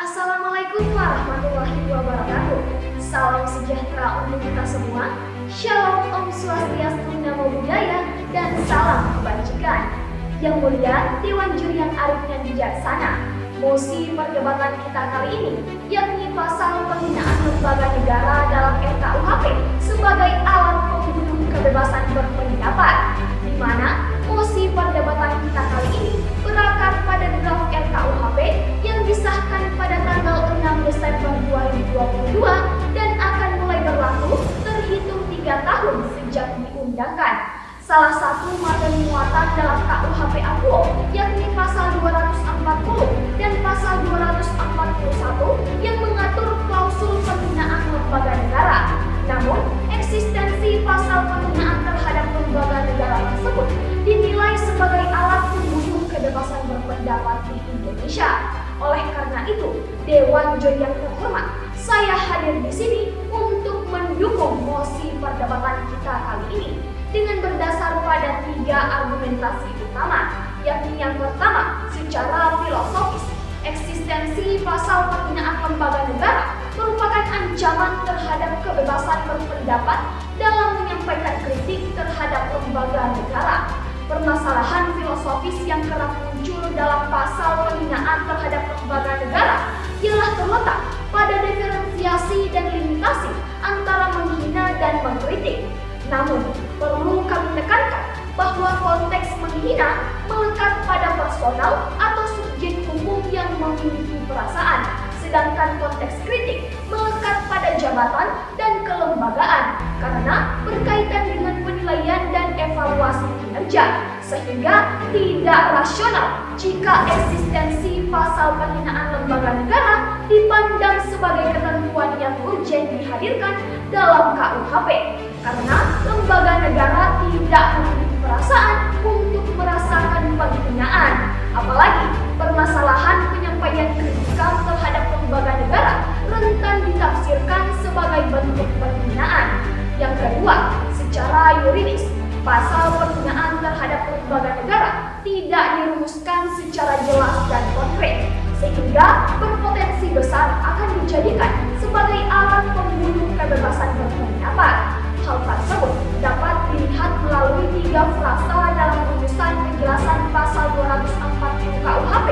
Assalamualaikum warahmatullahi wabarakatuh. Salam sejahtera untuk kita semua. Shalom, Om Swastiastu, Namo Buddhaya, dan salam kebajikan. Yang mulia Dewan Juri yang arif dan bijaksana, mosi perdebatan kita kali ini yakni pasal penghinaan lembaga negara dalam RKUHP sebagai alat pembunuh kebebasan berpendapat, di mana mosi perdebatan kita kali ini berakar pada draft RKUHP yang disahkan pada tanggal 6 Desember 2022 dan akan mulai berlaku terhitung 3 tahun sejak diundangkan. Salah satu materi muatan dalam KUHP Akuo yakni pasal 240 dan pasal 241 yang mengatur klausul penghinaan lembaga negara. Namun, eksistensi pasal penghinaan terhadap lembaga negara tersebut dinilai sebagai alat pembunuh kebebasan berpendapat di Indonesia. Oleh karena itu, Dewan Juri yang terhormat, saya hadir di sini untuk mendukung mosi perdebatan kita kali ini dengan berdasar pada 3 argumentasi utama, yakni yang pertama, secara filosofis, eksistensi pasal penghinaan lembaga negara merupakan ancaman terhadap kebebasan berpendapat dalam menyampaikan kritik terhadap lembaga negara. Permasalahan filosofis yang kerap muncul dalam pasal penghinaan terhadap lembaga negara ialah terletak pada diferensiasi dan limitasi antara menghina dan mengkritik. Namun, perlu kami tekankan bahwa konteks menghina melekat pada personal atau subjek hukum yang memiliki perasaan, sedangkan konteks kritik melekat pada jabatan dan kelembagaan karena berkaitan dengan penilaian dan evaluasi kinerja, sehingga tidak rasional jika eksistensi pasal penghinaan lembaga negara dipandang sebagai ketentuan yang urgen dihadirkan dalam KUHP, karena lembaga negara tidak memiliki perasaan untuk merasakan penghinaan. Apalagi permasalahan penyampaian kritikan terhadap lembaga negara rentan ditafsirkan sebagai bentuk penghinaan. Yang kedua, secara yuridis, pasal penghinaan terhadap lembaga negara tidak dirumuskan secara jelas dan konkret, sehingga berpotensi besar akan dijadikan sebagai alat pembunuh kebebasan berpendapat. Hal tersebut dapat dilihat melalui 3 frasa dalam rumusan penjelasan pasal 240 KUHP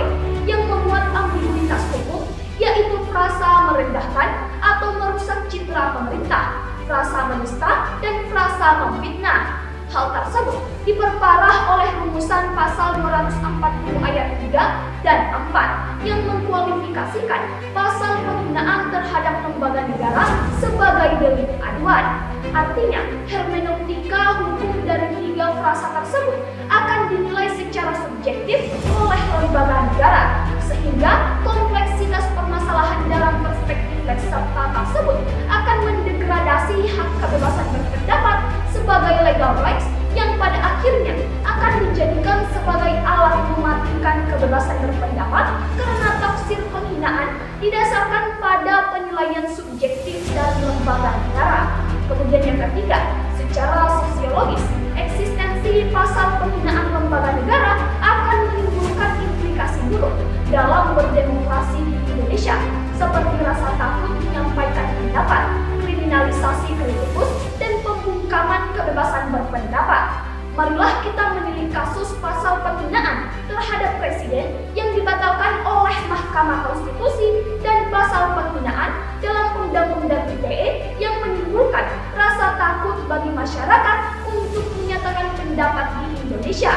yang memuat ambiguitas hukum, yaitu frasa merendahkan atau merusak citra pemerintah, frasa menista, dan frasa memfitnah. Hal tersebut diperparah oleh rumusan pasal 240 ayat 3 dan 4 yang mengkualifikasikan pasal penghinaan terhadap lembaga negara sebagai delik aduan. Artinya, hermeneutika hukum dari 3 frasa tersebut akan dinilai secara subjektif oleh lembaga negara, sehingga kompleksitas permasalahan dalam perspektif peserta tersebut akan mendegradasi hak kebebasan berpendapat sebagai legal rights yang pada akhirnya akan dijadikan sebagai alat mematikan kebebasan berpendapat karena tafsir penghinaan didasarkan pada penilaian subjektif dari lembaga negara. Kemudian yang ketiga, secara sosiologis, eksistensi pasal penghinaan lembaga negara akan menimbulkan implikasi buruk dalam berdemokrasi di Indonesia, seperti rasa takut menyampaikan pendapat, kriminalisasi kritikus, dan pembungkaman kebebasan berpendapat. Marilah kita menilik kasus pasal penghinaan terhadap presiden yang dibatalkan oleh Mahkamah Konstitusi dan pasal penghinaan dalam Undang-Undang ITE yang menimbulkan rasa takut bagi masyarakat untuk menyatakan pendapat di Indonesia.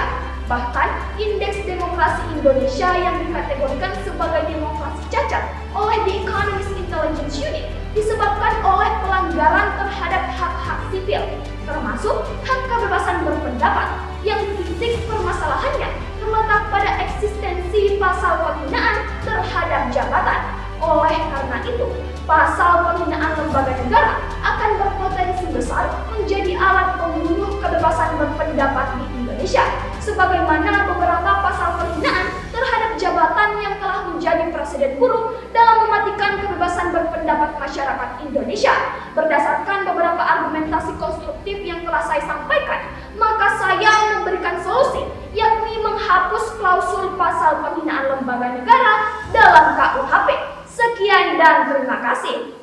Bahkan, Indeks Demokrasi Indonesia yang dikategorikan sebagai demokrasi cacat oleh The Economist Intelligence Unit disebabkan oleh pelanggaran terhadap hak-hak sipil, termasuk hak kebebasan berpendapat, yang titik permasalahannya terletak pada eksistensi pasal penghinaan terhadap jabatan. Oleh karena itu, pasal penghinaan lembaga negara akan berpotensi besar menjadi alat pembunuh kebebasan berpendapat di Indonesia, sebagaimana beberapa pasal penghinaan terhadap jabatan yang telah menjadi presiden buruk dalam mematikan kebebasan berpendapat masyarakat Indonesia. Berdasarkan beberapa argumentasi konstruktif yang telah saya sampaikan, maka saya memberikan solusi, yakni menghapus klausul pasal penghinaan lembaga negara dalam KUHP. Sekian dan terima kasih.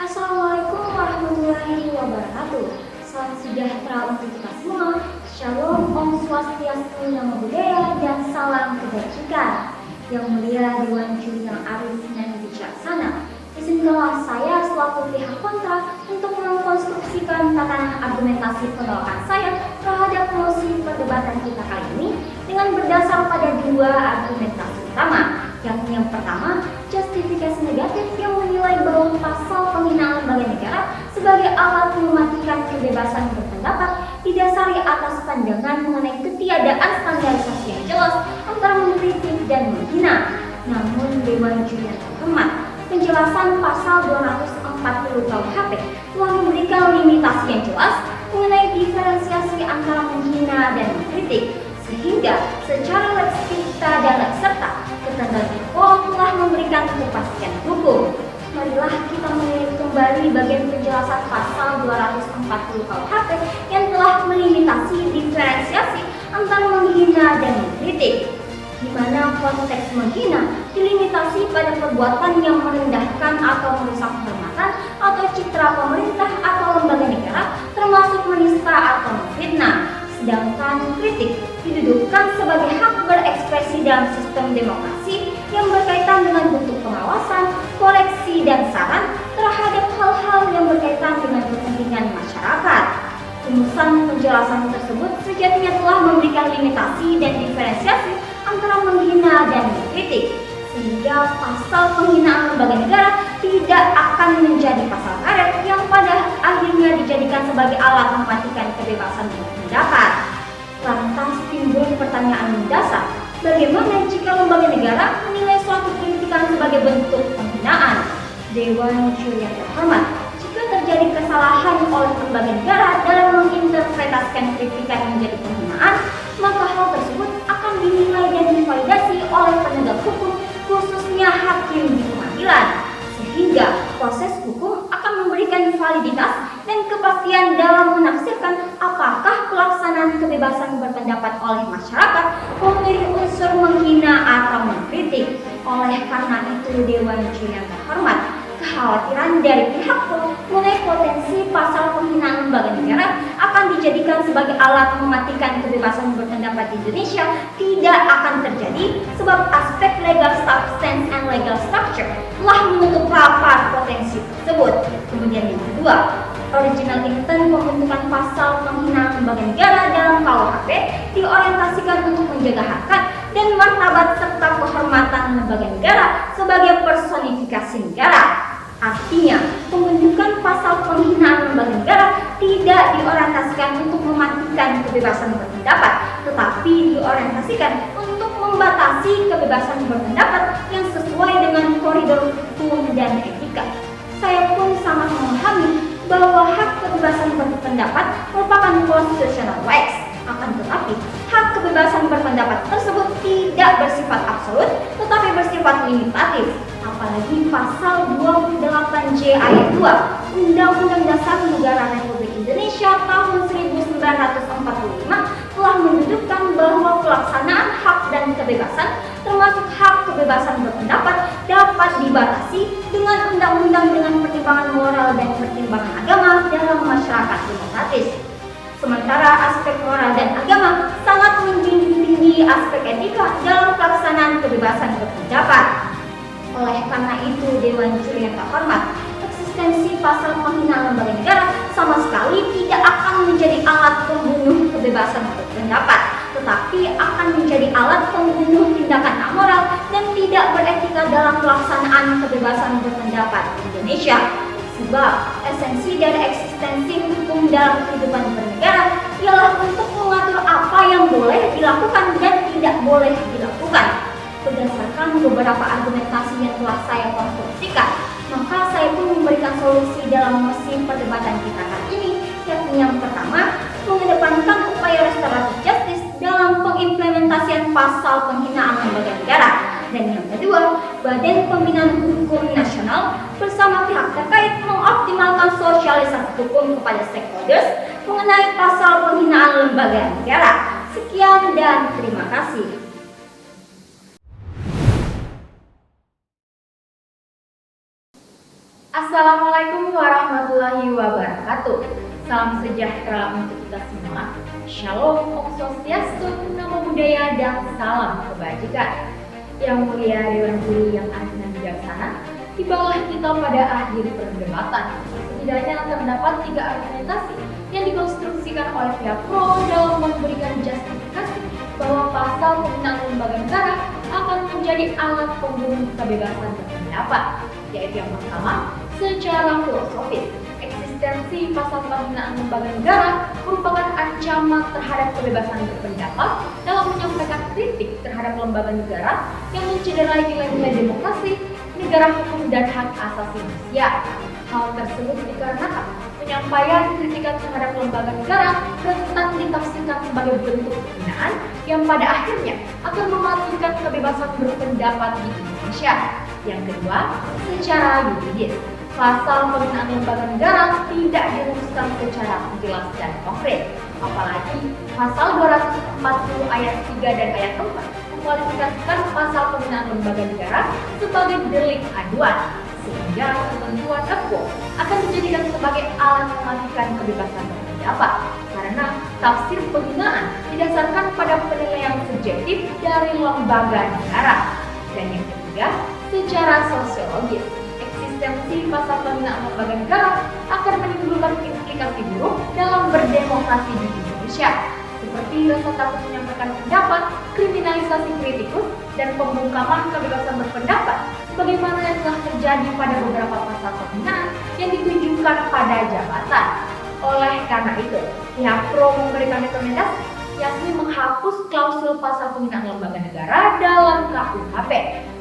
Assalamualaikum warahmatullahi wabarakatuh. Salam sejahtera untuk kita semua. Shalom, Om Swastiastu, Namo Buddhaya, dan salam kebajikan. Yang mulia Dewan Juri yang arif dan bijaksana, izinkanlah saya selaku pihak kontra untuk mengkonstruksikan tatanan argumentasi penolakan saya terhadap mosi perdebatan kita kali ini dengan berdasar pada dua argumentasi utama, yakni yang pertama, justifikasi negatif yang menilai bahwa pasal penghinaan lembaga negara sebagai alat mematikan kebebasan berpendapat didasari atas pandangan mengenai ketiadaan standarisasi yang jelas antara mengkritik dan menghina. Namun Dewan Juri yang terhormat, penjelasan pasal 240 KUHP telah memberikan limitasi yang jelas mengenai diferensiasi antara menghina dan mengkritik, sehingga secara lex ipta dan lex serta ketentuan hukum telah memberikan kepastian hukum. Marilah kita melihat kembali bagian penjelasan pasal 240 KUHP yang telah melimitasi diferensiasi antara menghina dan mengkritik, di mana konteks menghina dilimitasi pada perbuatan yang merendahkan atau merusak kehormatan atau citra pemerintah atau lembaga negara, termasuk menista atau memfitnah. Sedangkan kritik didudukkan sebagai hak berekspresi dalam sistem demokrasi yang berkaitan dengan bentuk pengawasan, koreksi, dan saran terhadap hal-hal yang berkaitan dengan kepentingan masyarakat. Rumusan penjelasan tersebut sejatinya telah memberikan limitasi dan diferensiasi antara menghina dan mengkritik, sehingga pasal penghinaan lembaga negara tidak akan menjadi pasal karet yang pada akhirnya dijadikan sebagai alat mematikan kebebasan berpendapat. Lantas timbul pertanyaan mendasar, bagaimana jika lembaga negara menilai suatu kritikan sebagai bentuk penghinaan? Dewan Juri yang terhormat, jika terjadi kesalahan oleh lembaga negara dalam menginterpretasikan kritikan menjadi penghinaan, maka hal tersebut akan dinilai dan divalidasi oleh penegak hukum, khususnya hakim di pengadilan, sehingga proses hukum akan memberikan validitas dan kepastian dalam menafsirkan apakah pelaksanaan kebebasan berpendapat oleh masyarakat memenuhi unsur menghina atau mengkritik. Oleh karena itu, Dewan Juri yang terhormat, kekhawatiran dari pihakku mengenai potensi pasal penghinaan lembaga negara akan dijadikan sebagai alat mematikan kebebasan berpendapat di Indonesia tidak akan terjadi, sebab aspek legal substance and legal structure telah menutup rapat potensi tersebut. Kemudian yang kedua, original intent pembentukan pasal penghinaan lembaga negara dalam KUHP diorientasikan untuk menjaga harkat dan martabat serta kehormatan lembaga negara sebagai personifikasi negara. Artinya, pembentukan pasal penghinaan lembaga negara tidak diorientasikan untuk mematikan kebebasan berpendapat, tetapi diorientasikan untuk membatasi kebebasan berpendapat yang sesuai dengan koridor hukum dan etika. Saya pun sangat memahami bahwa hak kebebasan berpendapat merupakan constitutional rights. Akan tetapi, hak kebebasan berpendapat tersebut tidak bersifat absolut, tetapi bersifat limitatif. Apalagi pasal 28J ayat 2 Undang-Undang Dasar Negara Republik Indonesia tahun 1945 telah menunjukkan bahwa pelaksanaan hak dan kebebasan, termasuk hak kebebasan berpendapat, dapat dibatasi dengan undang-undang dengan pertimbangan moral dan pertimbangan agama dalam masyarakat demokratis. Sementara aspek moral dan agama sangat menjunjung tinggi aspek etika dalam pelaksanaan kebebasan berpendapat. Oleh karena itu, Dewan Juri yang terhormat, eksistensi pasal penghinaan lembaga negara sama sekali tidak akan menjadi alat pembunuh kebebasan berpendapat, tetapi akan menjadi alat pembunuh tindakan amoral dan tidak beretika dalam pelaksanaan kebebasan berpendapat di Indonesia. Sebab esensi dari eksistensi hukum dalam kehidupan bernegara ialah untuk mengatur apa yang boleh dilakukan dan tidak boleh dilakukan. Berdasarkan beberapa argumentasi yang telah saya konstruksikan, maka saya pun memberikan solusi dalam mesin perdebatan kita kali ini, yakni yang pertama, mengedepankan upaya restoratif justice dalam pengimplementasian pasal penghinaan lembaga negara, dan yang kedua, Badan Pembinaan Hukum Nasional bersama pihak terkait mengoptimalkan sosialisasi hukum kepada stakeholders mengenai pasal penghinaan lembaga negara. Sekian dan terima kasih. Assalamualaikum warahmatullahi wabarakatuh. Salam sejahtera untuk kita semua. Shalom, Om Swastiastu, Namo Buddhaya, dan salam kebajikan. Yang mulia Dewan Juri yang adil dan bijaksana, tibalah kita pada akhir perdebatan. Setidaknya terdapat 3 argumentasi yang dikonstruksikan oleh pihak pro dalam memberikan justifikasi bahwa pasal penghinaan lembaga negara akan menjadi alat pembunuh kebebasan berpendapat, yaitu yang pertama, secara filosofis, eksistensi pasal penghinaan lembaga negara merupakan ancaman terhadap kebebasan berpendapat dalam menyampaikan kritik terhadap lembaga negara yang mencederai nilai-nilai demokrasi, negara hukum, dan hak asasi manusia. Hal tersebut dikarenakan penyampaian kritikan terhadap lembaga negara rentan ditafsirkan sebagai bentuk penghinaan yang pada akhirnya akan mematikan kebebasan berpendapat di Indonesia. Yang kedua, secara yuridis, pasal penghinaan lembaga negara tidak dirumuskan secara jelas dan konkret. Apalagi pasal 240 ayat 3 dan ayat 4 mengkualifikasikan pasal penghinaan lembaga negara sebagai delik aduan, sehingga ketentuan AKUO akan dijadikan sebagai alat mematikan kebebasan berpendapat karena tafsir penghinaan didasarkan pada penilaian subjektif dari lembaga negara. Dan yang ketiga, secara sosiologis, eksistensi pasal penghinaan lembaga negara akan menimbulkan implikasi buruk dalam berdemokrasi di Indonesia, seperti rasa takut menyampaikan pendapat, kriminalisasi kritikus, dan pembungkaman kebebasan berpendapat, sebagaimana yang telah terjadi pada beberapa pasal penghinaan yang ditujukan pada jabatan. Oleh karena itu, pihak pro memberikan rekomendasi yakni menghapus klausul pasal penghinaan lembaga negara dalam KUHP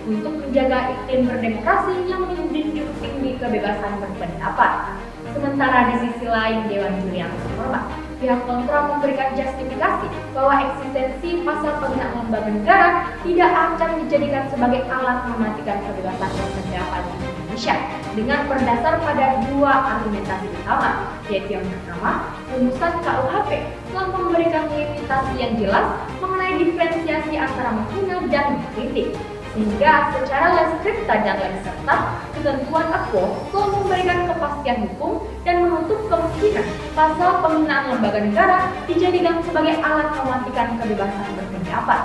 untuk menjaga iklim berdemokrasi yang menjunjung tinggi kebebasan berpendapat. Sementara di sisi lain, Dewan Juri yang terhormat, pihak kontra memberikan justifikasi bahwa eksistensi pasal penghinaan lembaga negara tidak akan dijadikan sebagai alat mematikan kebebasan berpendapat di Indonesia dengan berdasar pada 2 argumentasi utama, yaitu yang pertama, rumusan KUHP telah memberikan limitasi yang jelas mengenai diferensiasi antara menghina dan mengkritik, sehingga secara lex scripta dan lex serta ketentuan AKUO telah memberikan kepastian hukum dan menutup kemungkinan pasal penghinaan lembaga negara dijadikan sebagai alat mematikan kebebasan berpendapat.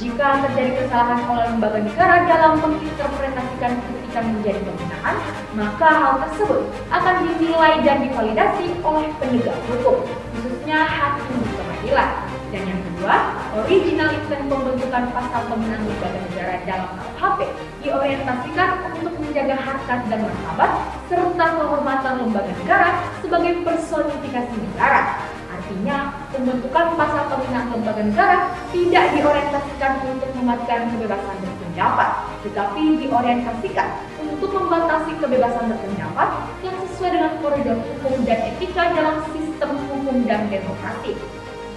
Jika terjadi kesalahan oleh lembaga negara dalam menginterpretasikan kritikan menjadi penghinaan, maka hal tersebut akan dinilai dan divalidasi oleh penegak hukum, khususnya hakim di pengadilan. Dan yang kedua, original intent pembentukan pasal penghinaan lembaga negara dalam KUHP diorientasikan untuk menjaga harkat dan martabat serta kehormatan lembaga negara sebagai personifikasi negara. Artinya, pembentukan pasal penghinaan lembaga negara tidak diorientasikan untuk mematikan kebebasan berpendapat, tetapi diorientasikan untuk membatasi kebebasan berpendapat yang sesuai dengan koridor hukum dan etika dalam sistem hukum dan demokrasi.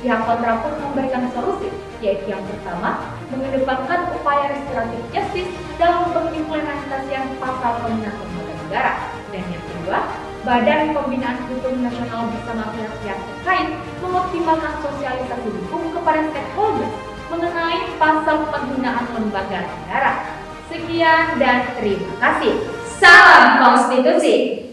Pihak kontra pun memberikan solusi, yaitu yang pertama, mengedepankan upaya restoratif justice dalam pengimplementasian pasal penghinaan lembaga negara, dan yang kedua, Badan Pembinaan Hukum Nasional bersama pihak-pihak terkait mengoptimalkan sosialisasi hukum kepada stakeholder mengenai pasal penghinaan lembaga negara. Sekian dan terima kasih. Salam konstitusi.